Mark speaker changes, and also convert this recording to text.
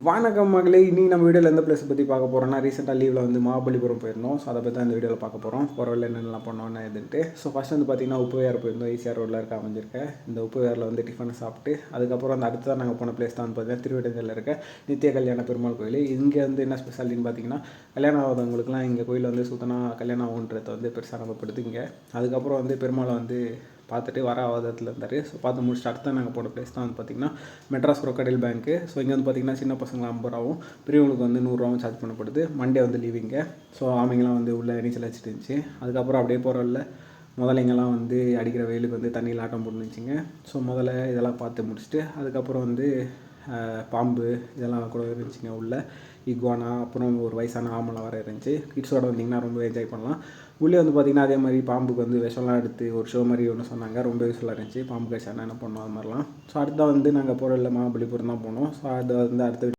Speaker 1: வணக்கம் மகளே. இன்றைக்கி நம்ம வீடியோவில் எந்த பிளேஸை பற்றி பார்க்க போகிறோம்னா, ரீசெண்டாக லீவில் வந்து மகாபலிபுரம் போயிருந்தோம். ஸோ அதை பற்றி தான் இந்த வீடியோவில் பார்க்க போகிறோம். போகிறவள்ள என்னென்னலாம் பண்ணோன்னு எதுன்ட்டு. ஸோ ஃபஸ்ட் வந்து பார்த்திங்கன்னா உப்புவேர் போயிருந்தோம். ஈசிஆர் ரோட்டில் இருக்க அமைஞ்சிருக்கேன். இந்த உப்புவேரில் வந்து டிஃபன் சாப்பிட்டு அதுக்கப்புறம் அந்த அடுத்து தான் நாங்கள் போன பிளேஸ் தான் வந்து பார்த்திங்கன்னா திருவிடஞ்சலில் இருக்க நித்திய கல்யாண பெருமாள் கோயில். இங்கே வந்து என்ன ஸ்பெஷாலிட்டின்னு பார்த்தீங்கன்னா, கல்யாணம் ஆகாதவங்களுக்குலாம் இங்கே கோயில் வந்து சுத்தனா கல்யாணம் ஆகுன்றதை வந்து பெருசாக நம்பப்படுது இங்கே. அதுக்கப்புறம் வந்து பெருமாளை வந்து பார்த்துட்டு வர அவதத்தில் இருந்தார். ஸோ பார்த்து முடிச்சுட்டு அடுத்த நாங்கள் போன பிளேஸ் தான் வந்து பார்த்திங்கன்னா மெட்ராஸ் crocodile பேங்க்கு. ஸோ இங்கே வந்து பார்த்திங்கன்னா சின்ன பசங்க 50 ரூபாவும் பெரியவங்களுக்கு வந்து 100 ரூபாவும் சார்ஜ் பண்ணப்படுது. மண்டே வந்து லீவிங்க. ஸோ ஆமைங்கெல்லாம் வந்து உள்ளே நீச்சல் அடிச்சிட்டு இருந்துச்சு. அதுக்கப்புறம் அப்படியே போகிறவள்ள முதலைங்கெல்லாம் வந்து அடிக்கிற வெயிலுக்கு வந்து தண்ணியில் ஆட்டம் போட்டுருந்துச்சிங்க. ஸோ முதல்ல இதெல்லாம் பார்த்து முடிச்சுட்டு அதுக்கப்புறம் வந்து பாம்பு இதெல்லாம் கூட இருந்துச்சுங்க உள்ளே. இக்வானா, அப்புறம் ஒரு வயசான ஆமெல்லாம் வர இருந்துச்சு. கிட்ஸோட வந்திங்கன்னா ரொம்ப என்ஜாய் பண்ணலாம். உள்ளே வந்து பார்த்திங்கன்னா அதே மாதிரி பாம்புக்கு வந்து விஷம்லாம் எடுத்து ஒரு ஷோ மாதிரி ஒன்று சொன்னாங்க. ரொம்ப யூஸ்ஃபுல்லாக இருந்துச்சு. பாம்பு கடிச்சா என்ன பண்ணோம் அது மாதிரிலாம். ஸோ அடுத்த வந்து நாங்கள் போகிற இல்லை மகாபலிபுரம் தான் போனோம். ஸோ அது வந்து அடுத்த